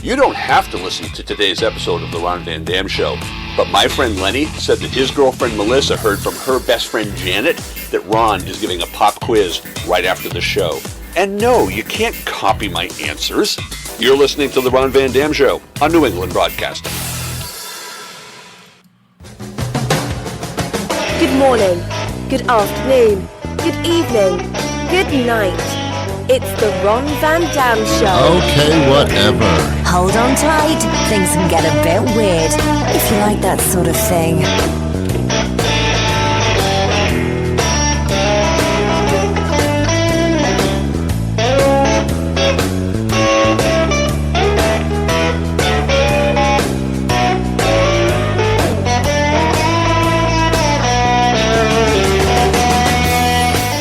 You don't have to listen to today's episode of The Ron Van Dam Show, but my friend Lenny said that his girlfriend Melissa heard from her best friend Janet that Ron is giving a pop quiz right after the show. And no, you can't copy my answers. You're listening to The Ron Van Dam Show on New England Broadcasting. Good morning, good afternoon, good evening, good night. It's the Ron Van Dam Show. Okay, whatever. Hold on tight, things can get a bit weird, if you like that sort of thing.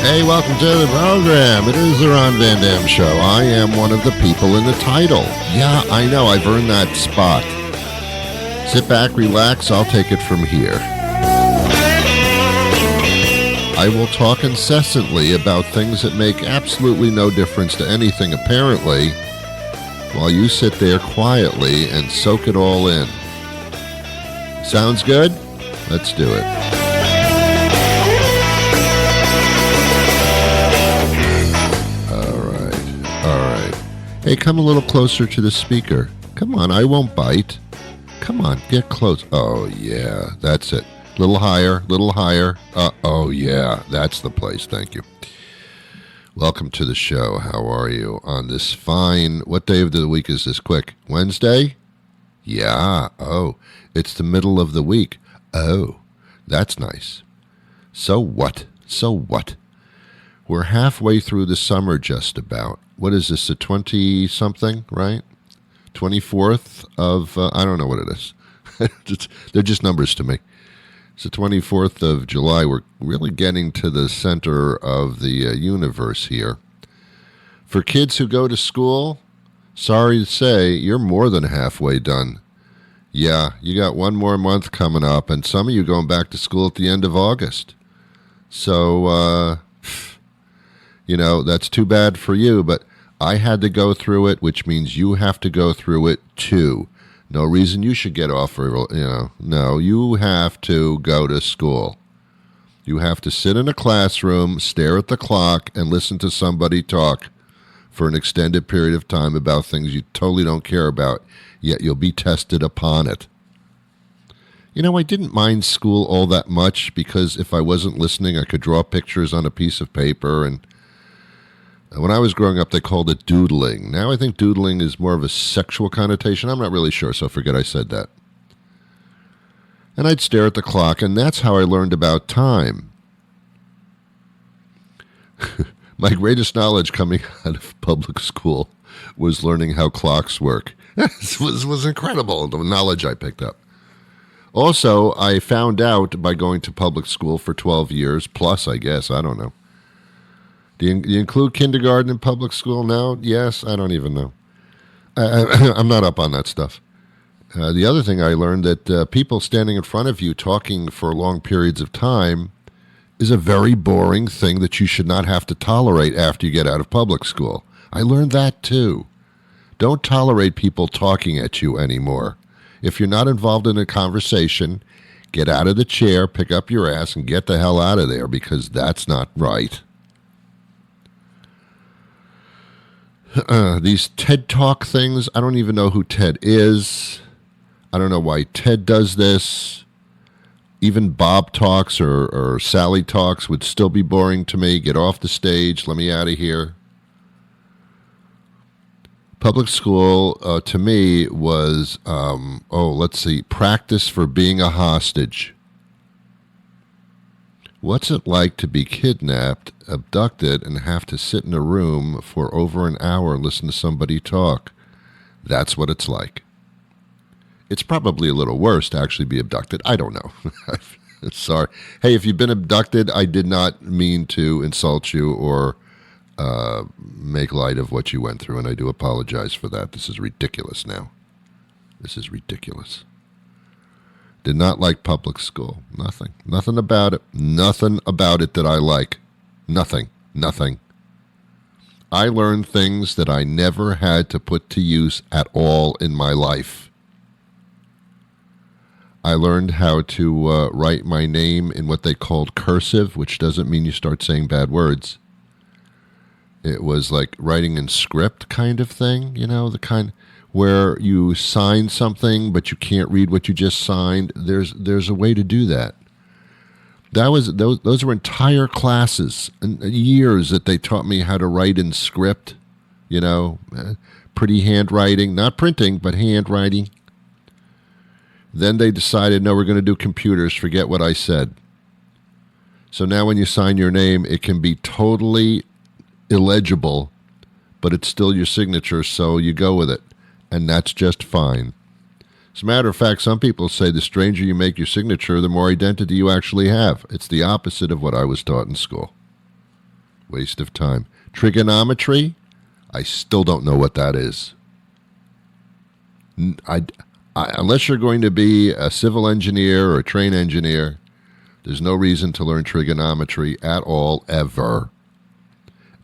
Hey, welcome to the program. It is the Ron Van Dam Show. I am one of the people in the title. Yeah, I know, I've earned that spot. Sit back, relax, I'll take it from here. I will talk incessantly about things that make absolutely no difference to anything, apparently, while you sit there quietly and soak it all in. Sounds good? Let's do it. Hey, come a little closer to the speaker. Come on, I won't bite. Come on, get close. Oh, yeah, that's it. Little higher, little higher. Oh, yeah, that's the place. Thank you. Welcome to the show. How are you on this fine, what day of the week is this? Quick, Wednesday? Yeah, oh, it's the middle of the week. Oh, that's nice. So what? So what? We're halfway through the summer just about. What is this, the 20-something, right? 24th of, I don't know what it is. They're just numbers to me. It's the 24th of July. We're really getting to the center of the universe here. For kids who go to school, sorry to say, you're more than halfway done. Yeah, you got one more month coming up, and some of you going back to school at the end of August. So, you know, that's too bad for you, but I had to go through it, which means you have to go through it too. No reason you should get off, no, you have to go to school. You have to sit in a classroom, stare at the clock, and listen to somebody talk for an extended period of time about things you totally don't care about, yet you'll be tested upon it. You know, I didn't mind school all that much because if I wasn't listening, I could draw pictures on a piece of paper, and when I was growing up, they called it doodling. Now I think doodling is more of a sexual connotation. I'm not really sure, so forget I said that. And I'd stare at the clock, and that's how I learned about time. My greatest knowledge coming out of public school was learning how clocks work. This was incredible, the knowledge I picked up. Also, I found out by going to public school for 12 years, plus, I guess, I don't know. Do you include kindergarten in public school now? Yes, I don't even know. I'm not up on that stuff. The other thing I learned that people standing in front of you talking for long periods of time is a very boring thing that you should not have to tolerate after you get out of public school. I learned that too. Don't tolerate people talking at you anymore. If you're not involved in a conversation, get out of the chair, pick up your ass, and get the hell out of there because that's not right. These TED Talk things, I don't even know who Ted is. I don't know why Ted does this. Even Bob Talks or Sally Talks would still be boring to me. Get off the stage. Let me out of here. Public school, to me, was, practice for being a hostage. What's it like to be kidnapped, abducted, and have to sit in a room for over an hour and listen to somebody talk? That's what it's like. It's probably a little worse to actually be abducted. I don't know. Sorry. Hey, if you've been abducted, I did not mean to insult you or make light of what you went through, and I do apologize for that. This is ridiculous now. This is ridiculous. Did not like public school. Nothing. Nothing about it. Nothing about it that I like. Nothing. I learned things that I never had to put to use at all in my life. I learned how to write my name in what they called cursive, which doesn't mean you start saying bad words. It was like writing in script kind of thing, the kind where you sign something but you can't read what you just signed. There's a way to do that. Those were entire classes and years that they taught me how to write in script, pretty handwriting, not printing, but handwriting. Then they decided, no, we're going to do computers. Forget what I said. So now when you sign your name, it can be totally illegible, but it's still your signature, so you go with it. And that's just fine. As a matter of fact, some people say the stranger you make your signature, the more identity you actually have. It's the opposite of what I was taught in school. Waste of time. Trigonometry, I still don't know what that is. Unless you're going to be a civil engineer or a train engineer, there's no reason to learn trigonometry at all, ever.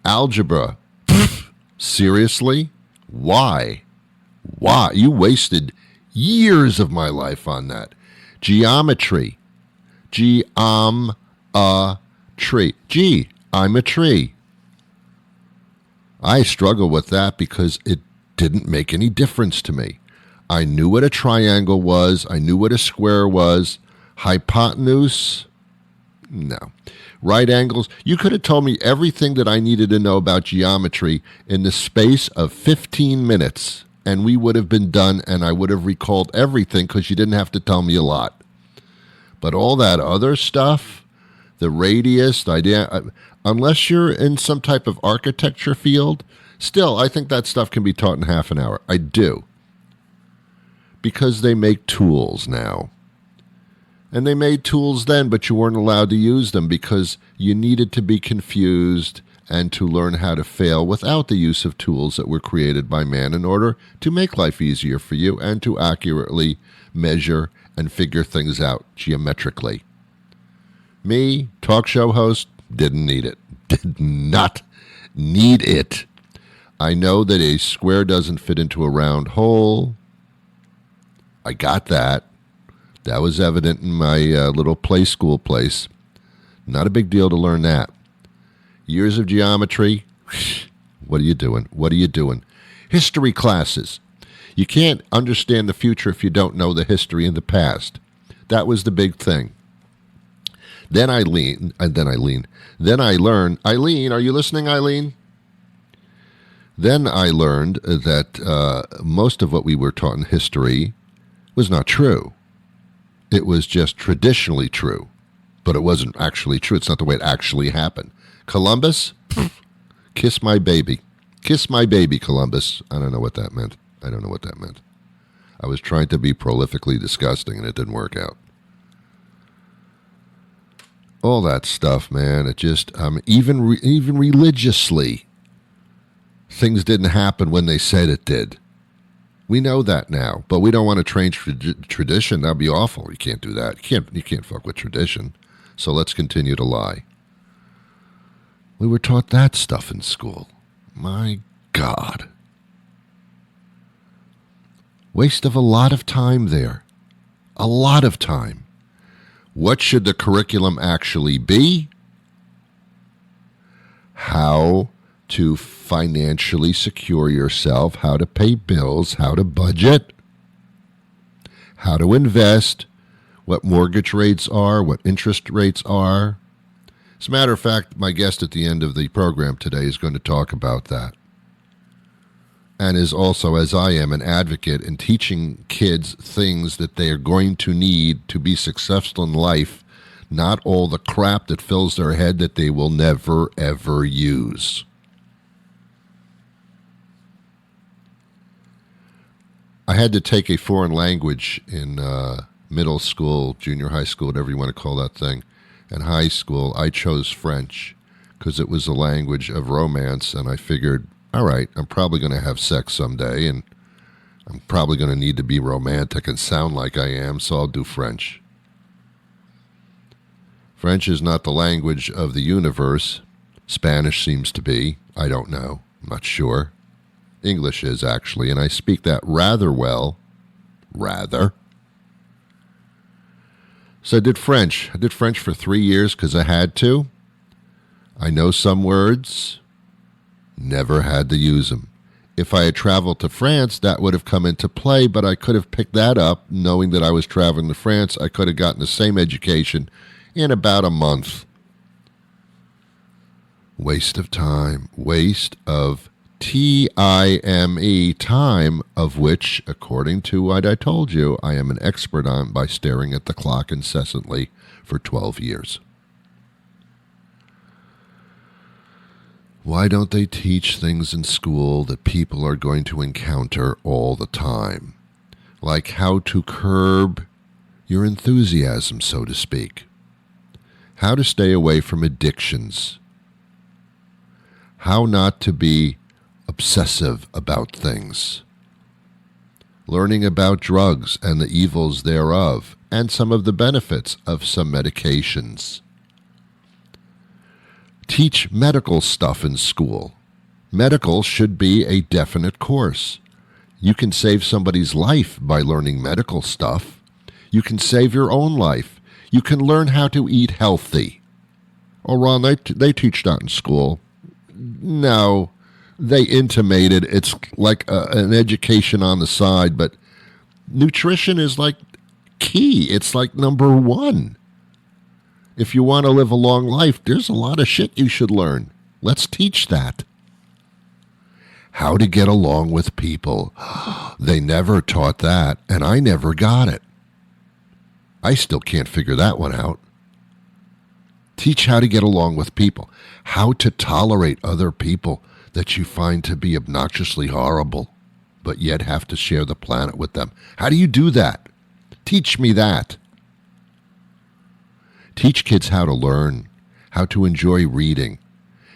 Algebra, seriously? Why? Why? You wasted years of my life on that. Geometry. Gee, I'm a tree. I struggle with that because it didn't make any difference to me. I knew what a triangle was. I knew what a square was. Hypotenuse? No. Right angles? You could have told me everything that I needed to know about geometry in the space of 15 minutes. And we would have been done, and I would have recalled everything because you didn't have to tell me a lot. But all that other stuff, the radius, the idea, unless you're in some type of architecture field, still, I think that stuff can be taught in half an hour. I do. Because they make tools now. And they made tools then, but you weren't allowed to use them because you needed to be confused and to learn how to fail without the use of tools that were created by man in order to make life easier for you and to accurately measure and figure things out geometrically. Me, talk show host, didn't need it. Did not need it. I know that a square doesn't fit into a round hole. I got that. That was evident in my little play school place. Not a big deal to learn that. Years of geometry, what are you doing? What are you doing? History classes. You can't understand the future if you don't know the history of the past. That was the big thing. Then I learned, Eileen, are you listening, Eileen? Then I learned that most of what we were taught in history was not true. It was just traditionally true, but it wasn't actually true. It's not the way it actually happened. Columbus? Kiss my baby. Kiss my baby, Columbus. I don't know what that meant. I was trying to be prolifically disgusting, and it didn't work out. All that stuff, man, it just, even religiously, things didn't happen when they said it did. We know that now, but we don't want to train tradition. That'd be awful. You can't do that. You can't fuck with tradition. So let's continue to lie. We were taught that stuff in school. My God. Waste of a lot of time there. A lot of time. What should the curriculum actually be? How to financially secure yourself, how to pay bills, how to budget, how to invest, what mortgage rates are, what interest rates are. As a matter of fact, my guest at the end of the program today is going to talk about that. And is also, as I am, an advocate in teaching kids things that they are going to need to be successful in life, not all the crap that fills their head that they will never, ever use. I had to take a foreign language in middle school, junior high school, whatever you want to call that thing. In high school, I chose French because it was a language of romance, and I figured, all right, I'm probably going to have sex someday, and I'm probably going to need to be romantic and sound like I am, so I'll do French. French is not the language of the universe. Spanish seems to be. I don't know. I'm not sure. English is, actually, and I speak that rather well. Rather. So I did French. I did French for 3 years because I had to. I know some words. Never had to use them. If I had traveled to France, that would have come into play, but I could have picked that up knowing that I was traveling to France. I could have gotten the same education in about a month. Waste of time. Waste of time, time of which, according to what I told you, I am an expert on by staring at the clock incessantly for 12 years. Why don't they teach things in school that people are going to encounter all the time? Like how to curb your enthusiasm, so to speak. How to stay away from addictions. How not to be obsessive about things. Learning about drugs and the evils thereof, and some of the benefits of some medications. Teach medical stuff in school. Medical should be a definite course. You can save somebody's life by learning medical stuff. You can save your own life. You can learn how to eat healthy. Oh, Ron, they teach that in school. No, they intimated it's like an education on the side, but nutrition is like key. It's like number one. If you want to live a long life, there's a lot of shit you should learn. Let's teach that. How to get along with people. They never taught that, and I never got it. I still can't figure that one out. Teach how to get along with people. How to tolerate other people that you find to be obnoxiously horrible, but yet have to share the planet with them. How do you do that? Teach me that. Teach kids how to learn, how to enjoy reading.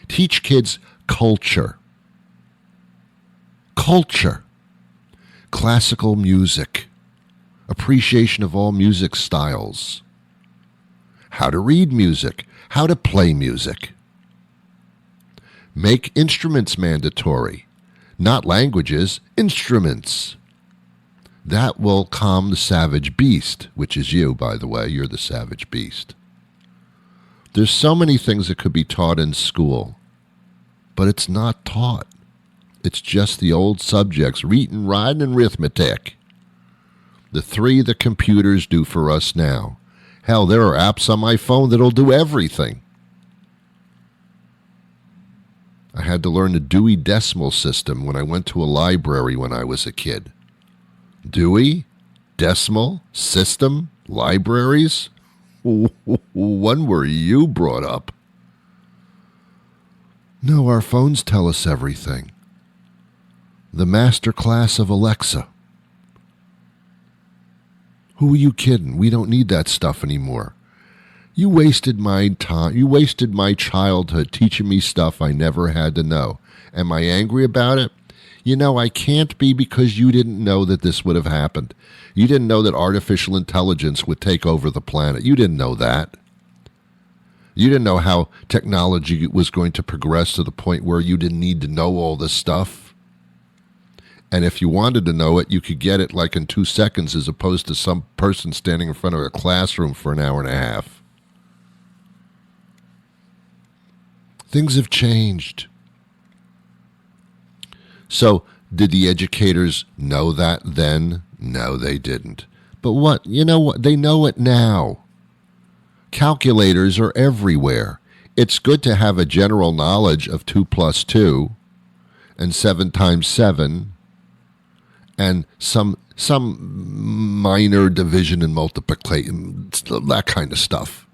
Teach kids culture. Culture. Classical music. Appreciation of all music styles. How to read music. How to play music. Make instruments mandatory. Not languages, instruments. That will calm the savage beast, which is you, by the way. You're the savage beast. There's so many things that could be taught in school, but it's not taught. It's just the old subjects, reading, writing, and arithmetic. The three the computers do for us now. Hell, there are apps on my phone that'll do everything. I had to learn the Dewey Decimal System when I went to a library when I was a kid. Dewey? Decimal? System? Libraries? When were you brought up? No, our phones tell us everything. The master class of Alexa. Who are you kidding? We don't need that stuff anymore. You wasted my time. You wasted my childhood teaching me stuff I never had to know. Am I angry about it? You know, I can't be, because you didn't know that this would have happened. You didn't know that artificial intelligence would take over the planet. You didn't know that. You didn't know how technology was going to progress to the point where you didn't need to know all this stuff. And if you wanted to know it, you could get it like in 2 seconds, as opposed to some person standing in front of a classroom for an hour and a half. Things have changed. So, did the educators know that then? No, they didn't. But what? You know what? They know it now. Calculators are everywhere. It's good to have a general knowledge of 2 plus 2 and 7 times 7 and some minor division and multiplication, that kind of stuff.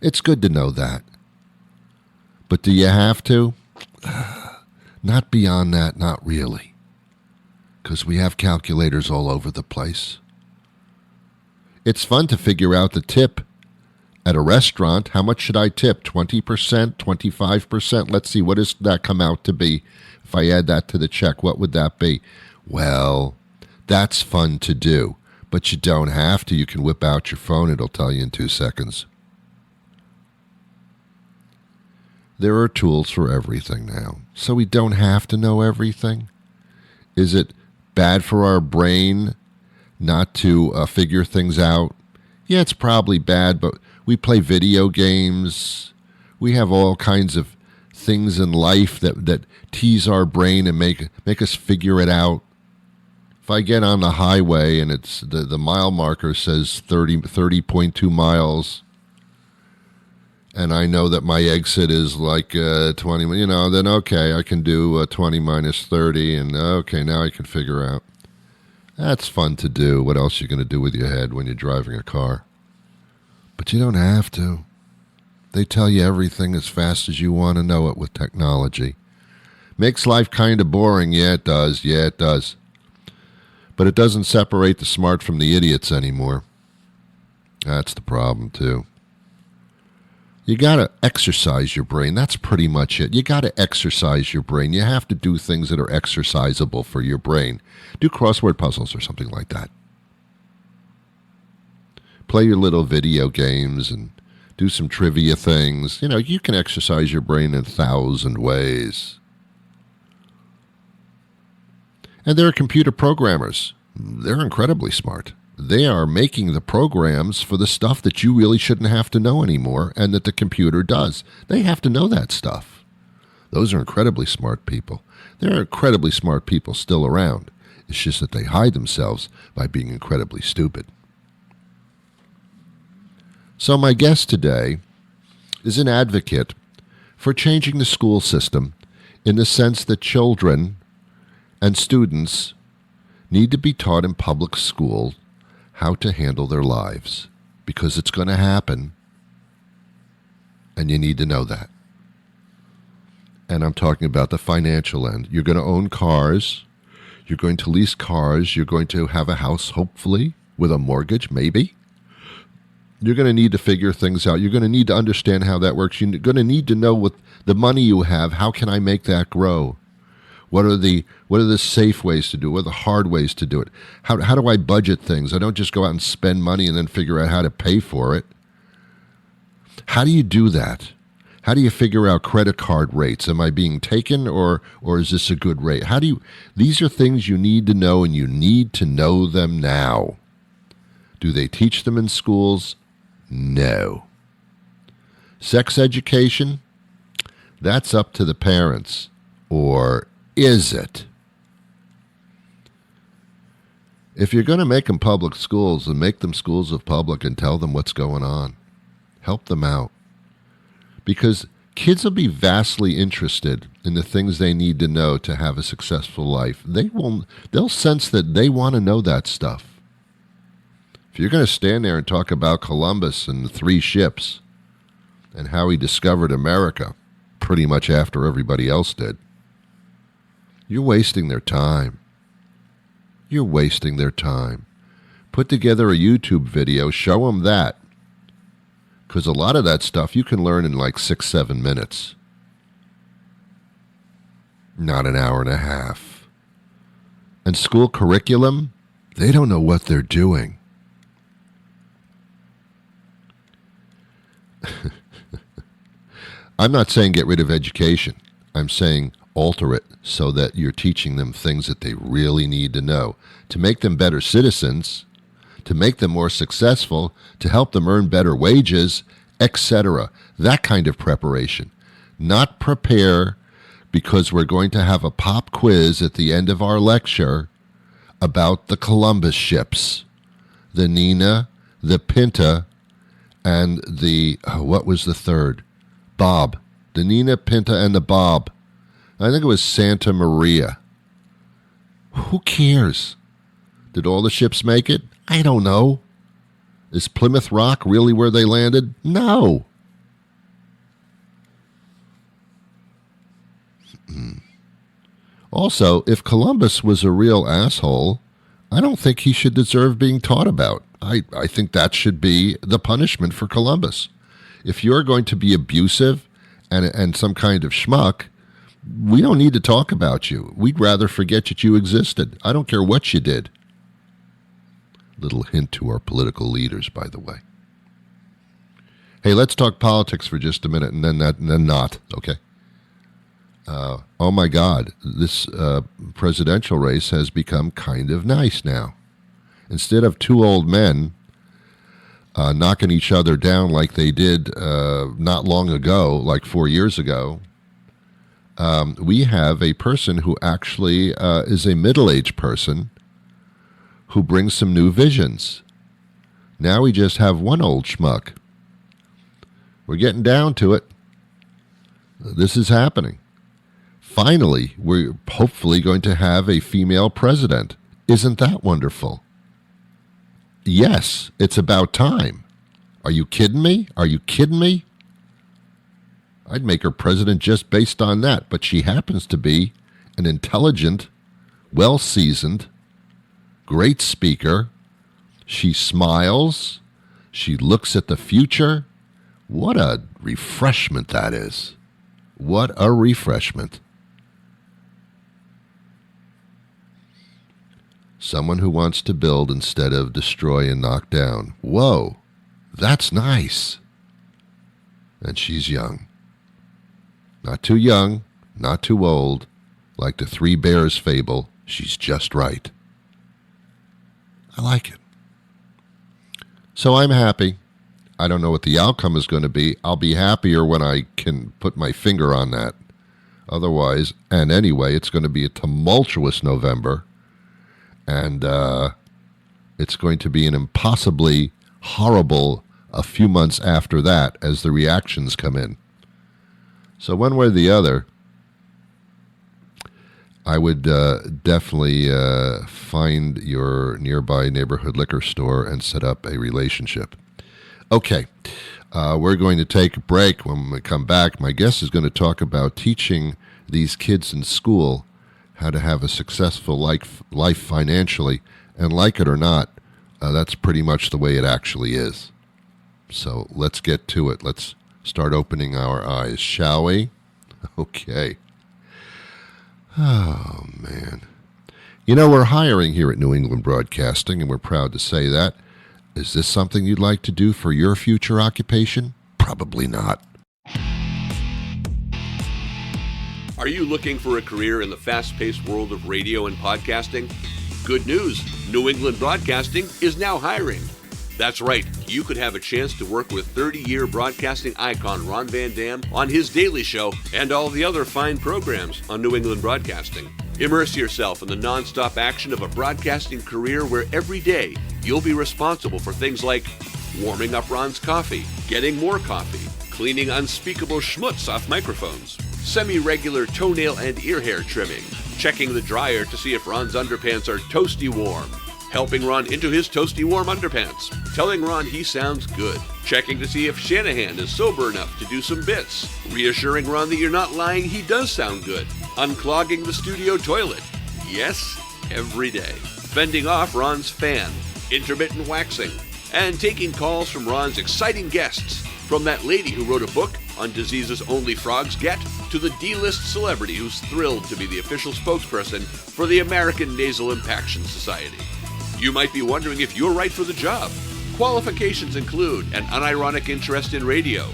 It's good to know that. But do you have to? Not beyond that, not really. Because we have calculators all over the place. It's fun to figure out the tip at a restaurant. How much should I tip? 20%, 25%? Let's see, what does that come out to be? If I add that to the check, what would that be? Well, that's fun to do. But you don't have to. You can whip out your phone. It'll tell you in 2 seconds. There are tools for everything now, so we don't have to know everything. Is it bad for our brain not to figure things out? Yeah, it's probably bad, but we play video games. We have all kinds of things in life that tease our brain and make us figure it out. If I get on the highway and it's the mile marker says 30.2 miles, and I know that my exit is like 20, then okay, I can do 20 minus 30, and okay, now I can figure out. That's fun to do. What else are you going to do with your head when you're driving a car? But you don't have to. They tell you everything as fast as you want to know it with technology. Makes life kind of boring. Yeah, it does. Yeah, it does. But it doesn't separate the smart from the idiots anymore. That's the problem, too. You got to exercise your brain. That's pretty much it. You got to exercise your brain. You have to do things that are exercisable for your brain. Do crossword puzzles or something like that. Play your little video games and do some trivia things. You can exercise your brain in 1,000 ways. And there are computer programmers. They're incredibly smart. They are making the programs for the stuff that you really shouldn't have to know anymore and that the computer does. They have to know that stuff. Those are incredibly smart people. There are incredibly smart people still around. It's just that they hide themselves by being incredibly stupid. So my guest today is an advocate for changing the school system in the sense that children and students need to be taught in public school how to handle their lives, because it's going to happen, and you need to know that. And I'm talking about the financial end. You're going to own cars. You're going to lease cars. You're going to have a house, hopefully, with a mortgage, maybe. You're going to need to figure things out. You're going to need to understand how that works. You're going to need to know what the money you have, how can I make that grow? What are the safe ways to do it? What are the hard ways to do it? How do I budget things? I don't just go out and spend money and then figure out how to pay for it. How do you do that? How do you figure out credit card rates? Am I being taken or is this a good rate? These are things you need to know, and you need to know them now. Do they teach them in schools? No. Sex education? That's up to the parents. Or is it? If you're going to make them public schools, then make them schools of public and tell them what's going on. Help them out. Because kids will be vastly interested in the things they need to know to have a successful life. They'll sense that they want to know that stuff. If you're going to stand there and talk about Columbus and the 3 ships and how he discovered America pretty much after everybody else did, you're wasting their time. You're wasting their time. Put together a YouTube video, show them that. Because a lot of that stuff you can learn in like 6-7 minutes. Not an hour and a half. And school curriculum, they don't know what they're doing. I'm not saying get rid of education. I'm saying alter it so that you're teaching them things that they really need to know to make them better citizens, to make them more successful, to help them earn better wages, etc. That kind of preparation. Not prepare because we're going to have a pop quiz at the end of our lecture about the Columbus ships, the Nina, the Pinta, and the, what was the third? Bob. The Nina, Pinta, and the Bob. I think it was Santa Maria. Who cares? Did all the ships make it? I don't know. Is Plymouth Rock really where they landed? No. Also, if Columbus was a real asshole, I don't think he should deserve being taught about. I think that should be the punishment for Columbus. If you're going to be abusive and some kind of schmuck, we don't need to talk about you. We'd rather forget that you existed. I don't care what you did. Little hint to our political leaders, by the way. Hey, let's talk politics for just a minute, and then not. Okay. Oh my God, this presidential race has become kind of nice now. Instead of two old men knocking each other down like they did not long ago, like 4 years ago, we have a person who actually is a middle-aged person who brings some new visions. Now we just have one old schmuck. We're getting down to it. This is happening. Finally, we're hopefully going to have a female president. Isn't that wonderful? Yes, it's about time. Are you kidding me? Are you kidding me? I'd make her president just based on that, but she happens to be an intelligent, well-seasoned, great speaker. She smiles. She looks at the future. What a refreshment that is. What a refreshment. Someone who wants to build instead of destroy and knock down. Whoa, that's nice. And she's young. Not too young, not too old. Like the Three Bears fable, she's just right. I like it. So I'm happy. I don't know what the outcome is going to be. I'll be happier when I can put my finger on that. Otherwise, and anyway, it's going to be a tumultuous November. And it's going to be an impossibly horrible a few months after that as the reactions come in. So one way or the other, I would definitely find your nearby neighborhood liquor store and set up a relationship. Okay, we're going to take a break. When we come back, my guest is going to talk about teaching these kids in school how to have a successful life financially. And like it or not, that's pretty much the way it actually is. So let's get to it. Let's start opening our eyes, shall we? Okay. Oh, man. You know, we're hiring here at New England Broadcasting, and we're proud to say that. Is this something you'd like to do for your future occupation? Probably not. Are you looking for a career in the fast-paced world of radio and podcasting? Good news, New England Broadcasting is now hiring. That's right, you could have a chance to work with 30-year broadcasting icon Ron Van Dam on his Daily Show and all the other fine programs on New England Broadcasting. Immerse yourself in the non-stop action of a broadcasting career where every day you'll be responsible for things like warming up Ron's coffee, getting more coffee, cleaning unspeakable schmutz off microphones, semi-regular toenail and ear hair trimming, checking the dryer to see if Ron's underpants are toasty warm, helping Ron into his toasty warm underpants, telling Ron he sounds good, checking to see if Shanahan is sober enough to do some bits, reassuring Ron that you're not lying, he does sound good, unclogging the studio toilet, yes, every day, fending off Ron's fan, intermittent waxing, and taking calls from Ron's exciting guests, from that lady who wrote a book on diseases only frogs get, to the D-list celebrity who's thrilled to be the official spokesperson for the American Nasal Impaction Society. You might be wondering if you're right for the job. Qualifications include an unironic interest in radio,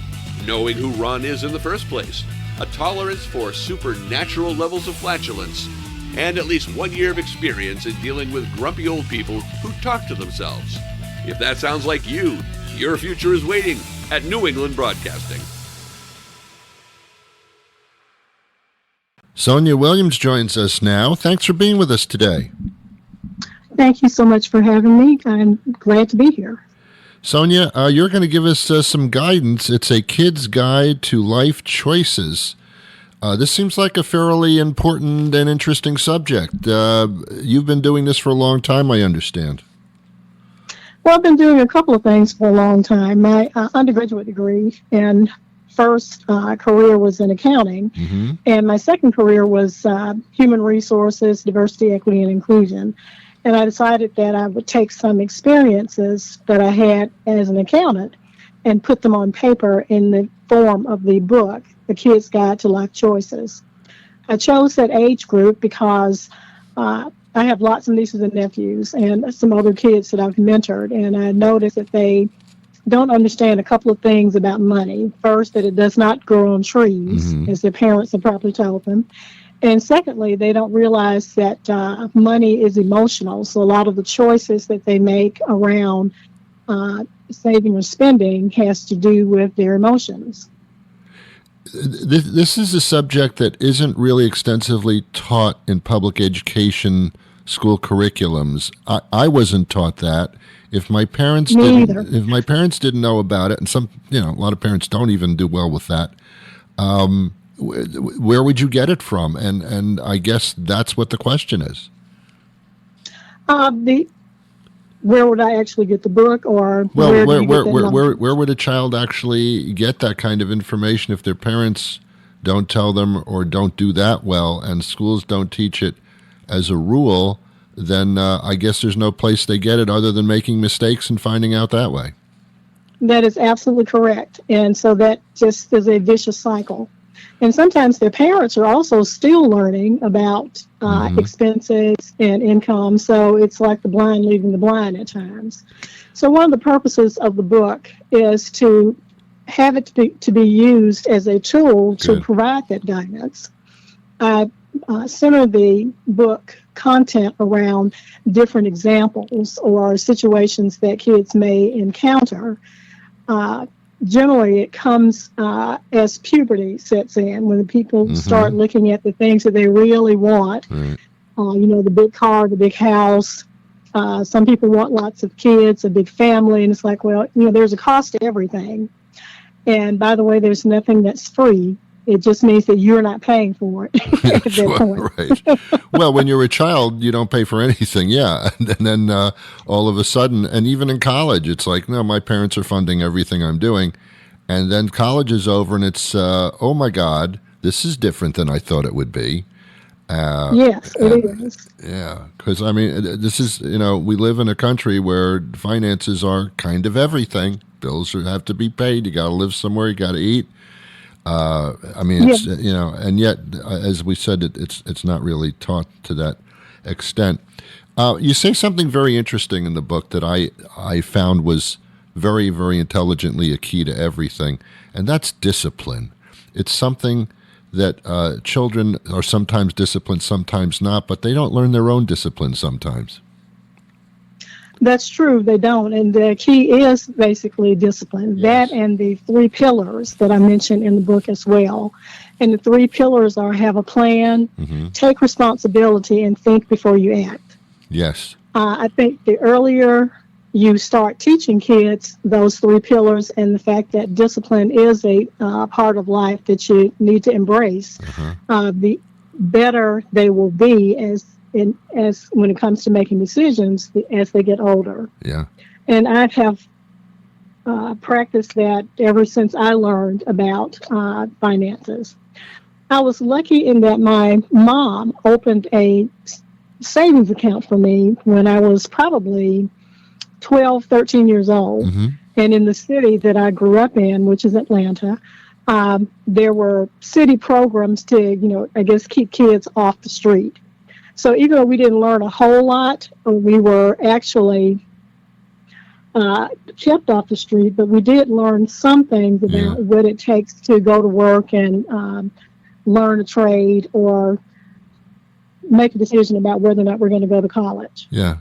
knowing who Ron is in the first place, a tolerance for supernatural levels of flatulence, and at least 1 year of experience in dealing with grumpy old people who talk to themselves. If that sounds like you, your future is waiting at New England Broadcasting. Sonja Williams joins us now. Thanks for being with us today. Thank you so much for having me. I'm glad to be here. Sonja, you're going to give us some guidance. It's a kid's guide to life choices. This seems like a fairly important and interesting subject. You've been doing this for a long time, I understand. Well, I've been doing a couple of things for a long time. My undergraduate degree and first career was in accounting, and my second career was human resources, diversity, equity, and inclusion. And I decided that I would take some experiences that I had as an accountant and put them on paper in the form of the book, The Kid's Guide to Life Choices. I chose that age group because I have lots of nieces and nephews and some other kids that I've mentored, and I noticed that they don't understand a couple of things about money. First, that it does not grow on trees, as their parents have probably told them. And secondly, they don't realize that money is emotional. So a lot of the choices that they make around saving or spending has to do with their emotions. This is a subject that isn't really extensively taught in public education school curriculums. I wasn't taught that. If my parents didn't know about it, and a lot of parents don't even do well with that, where would you get it from? And I guess that's what the question is. Where would I actually get the book, or where would a child actually get that kind of information if their parents don't tell them or don't do that well, and schools don't teach it as a rule? Then I guess there's no place they get it other than making mistakes and finding out that way. That is absolutely correct, and so that just is a vicious cycle. And sometimes their parents are also still learning about expenses and income, so it's like the blind leading the blind at times. So one of the purposes of the book is to have it to be used as a tool to provide that guidance. I center the book content around different examples or situations that kids may encounter. Generally, it comes as puberty sets in, when the people start looking at the things that they really want. Right. The big car, the big house. Some people want lots of kids, a big family, and it's like, well, there's a cost to everything. And by the way, there's nothing that's free. It just means that you're not paying for it at that point. Right. Well, when you're a child, you don't pay for anything, yeah. And then all of a sudden, and even in college, it's like, no, my parents are funding everything I'm doing. And then college is over, and it's, oh, my God, this is different than I thought it would be. Yes, it is. Yeah, because, this is, we live in a country where finances are kind of everything. Bills have to be paid. You got to live somewhere. You got to eat. It's, and yet, as we said, it's not really taught to that extent. You say something very interesting in the book that I found was very, very intelligently a key to everything, and that's discipline. It's something that children are sometimes disciplined, sometimes not, but they don't learn their own discipline sometimes. That's true. They don't. And the key is basically discipline. Yes. That and the 3 pillars that I mentioned in the book as well. And the 3 pillars are: have a plan, take responsibility, and think before you act. Yes. I think the earlier you start teaching kids those 3 pillars, and the fact that discipline is a part of life that you need to embrace, the better they will be as when it comes to making decisions as they get older. Yeah. And I have practiced that ever since I learned about finances. I was lucky in that my mom opened a savings account for me when I was probably 12, 13 years old. And in the city that I grew up in, which is Atlanta, there were city programs to, keep kids off the street. So even though we didn't learn a whole lot, we were actually kept off the street, but we did learn some things about what it takes to go to work and learn a trade or make a decision about whether or not we're going to go to college. Yeah.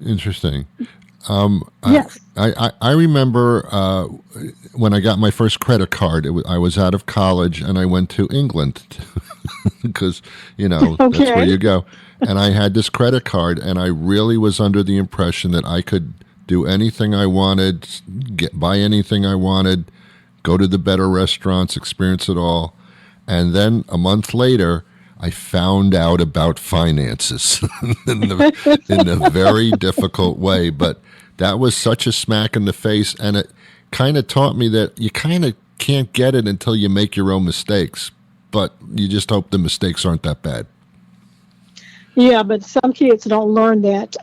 Interesting. Yes. I remember when I got my first credit card, I was out of college and I went to England because, that's where you go. And I had this credit card, and I really was under the impression that I could do anything I wanted, buy anything I wanted, go to the better restaurants, experience it all. And then a month later, I found out about finances in a very difficult way. But that was such a smack in the face, and it kind of taught me that you kind of can't get it until you make your own mistakes. But you just hope the mistakes aren't that bad. Yeah, but some kids don't learn that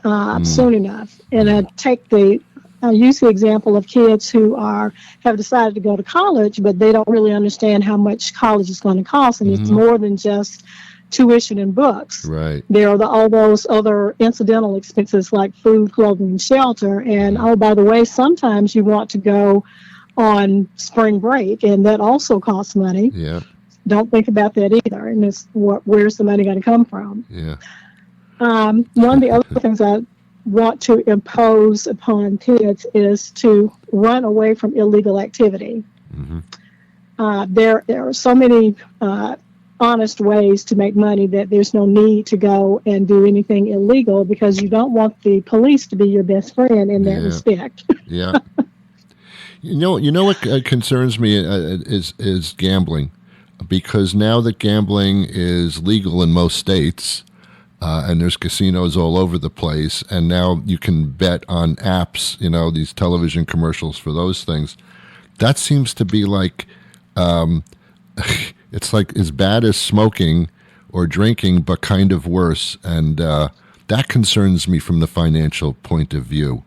soon enough. And I use the example of kids who have decided to go to college, but they don't really understand how much college is going to cost. And it's more than just tuition and books. Right. There are all those other incidental expenses like food, clothing, and shelter. And oh, by the way, sometimes you want to go on spring break, and that also costs money. Yeah. Don't think about that either. And it's where's the money going to come from? Yeah. One of the other things I want to impose upon kids is to run away from illegal activity. Mm-hmm. There are so many honest ways to make money that there's no need to go and do anything illegal, because you don't want the police to be your best friend in that respect. Yeah. You know what concerns me is gambling, because now that gambling is legal in most states, and there's casinos all over the place, and now you can bet on apps, these television commercials for those things. That seems to be like, it's like as bad as smoking or drinking, but kind of worse. And that concerns me from the financial point of view.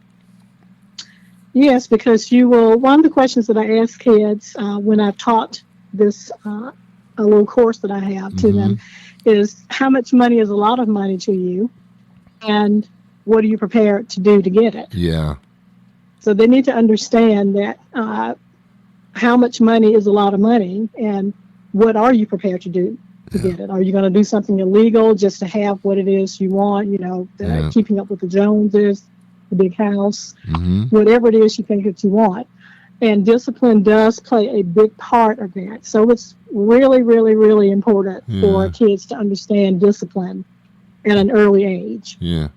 Yes, because one of the questions that I ask kids when I've taught this a little course that I have to them is, how much money is a lot of money to you, and what are you prepared to do to get it? Yeah. So they need to understand that how much money is a lot of money, and what are you prepared to do to get it? Are you going to do something illegal just to have what it is you want, keeping up with the Joneses, the big house, whatever it is you think that you want? And discipline does play a big part of that. So it's really, really, really important for kids to understand discipline at an early age. Yeah.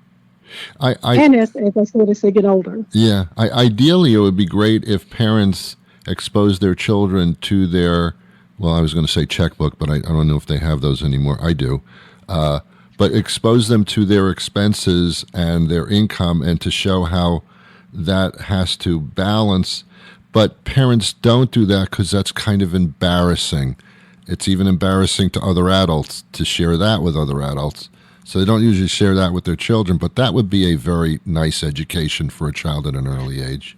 And as I said, as they get older. Yeah. Ideally, it would be great if parents expose their children to their, well, I was going to say checkbook, but I don't know if they have those anymore. I do. But expose them to their expenses and their income, and to show how that has to balance. But parents don't do that because that's kind of embarrassing. It's even embarrassing to other adults to share that with other adults. So they don't usually share that with their children, but that would be a very nice education for a child at an early age.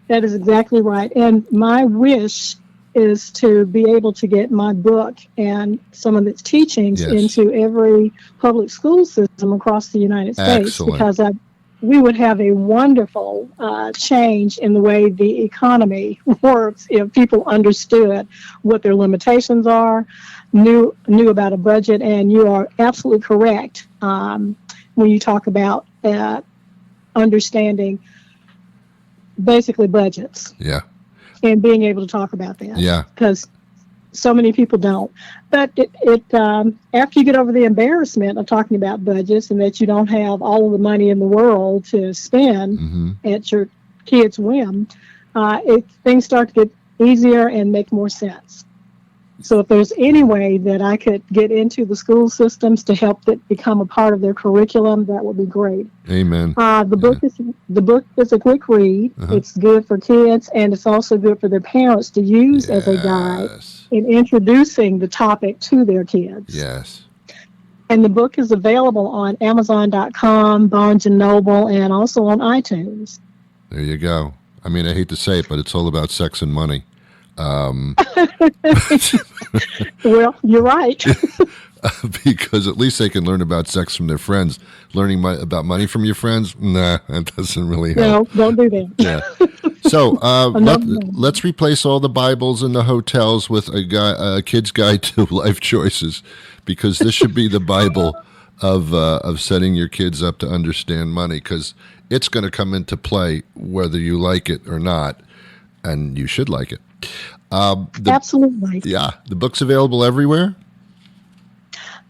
That is exactly right. And my wish is to be able to get my book and some of its teachings into every public school system across the United States. Excellent. Because we would have a wonderful change in the way the economy works if people understood what their limitations are, knew about a budget. And you are absolutely correct when you talk about understanding basically budgets. Yeah. And being able to talk about that. Yeah. Because so many people don't. But after you get over the embarrassment of talking about budgets and that you don't have all of the money in the world to spend at your kid's whim, things start to get easier and make more sense. So if there's any way that I could get into the school systems to help it become a part of their curriculum, that would be great. Amen. The book is a quick read. It's good for kids, and it's also good for their parents to use as a guide in introducing the topic to their kids. Yes. And the book is available on Amazon.com, Barnes & Noble, and also on iTunes. There you go. I mean, I hate to say it, but it's all about sex and money. Well, you're right. Because at least they can learn about sex from their friends. Learning about money from your friends, nah, that doesn't really help. No, don't do that. Yeah. So let's replace all the Bibles in the hotels with a kid's guide to life choices, because this should be the Bible of setting your kids up to understand money, because it's going to come into play whether you like it or not, and you should like it. Absolutely. Yeah. The book's available everywhere?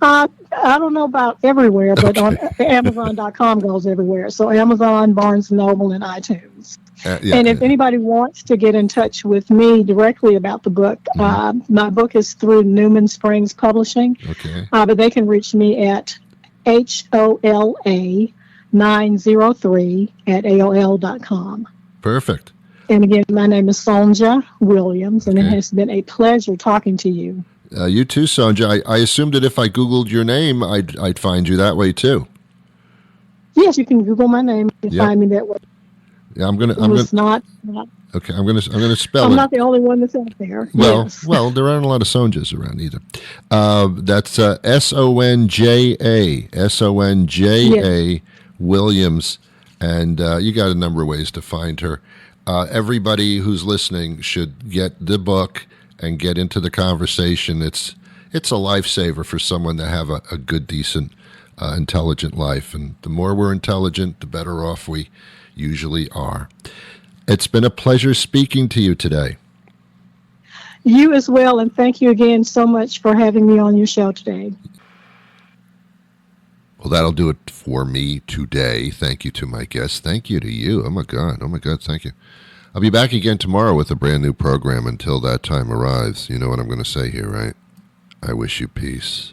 I don't know about everywhere, but on Amazon.com goes everywhere. So Amazon, Barnes & Noble, and iTunes. And if anybody wants to get in touch with me directly about the book, my book is through Newman Springs Publishing. Okay. But they can reach me at HOLA903@AOL.com. Perfect. And again, my name is Sonja Williams, and it has been a pleasure talking to you. You too, Sonja. I assumed that if I Googled your name, I'd find you that way too. Yes, you can Google my name and find me that way. Yeah, Okay, I'm gonna spell I'm it. not the only one that's out there. Well, Yes. well, there aren't a lot of Sonjas around either. That's Sonja Williams, and you got a number of ways to find her. Everybody who's listening should get the book and get into the conversation. It's a lifesaver for someone to have a good, decent, intelligent life, and the more we're intelligent, the better off we usually are. It's been a pleasure speaking to you today. You as well, and thank you again so much for having me on your show today. Well, that'll do it for me today. Thank you to my guests. Thank you to you. Oh, my God. Thank you. I'll be back again tomorrow with a brand new program. Until that time arrives, you know what I'm going to say here, right? I wish you peace.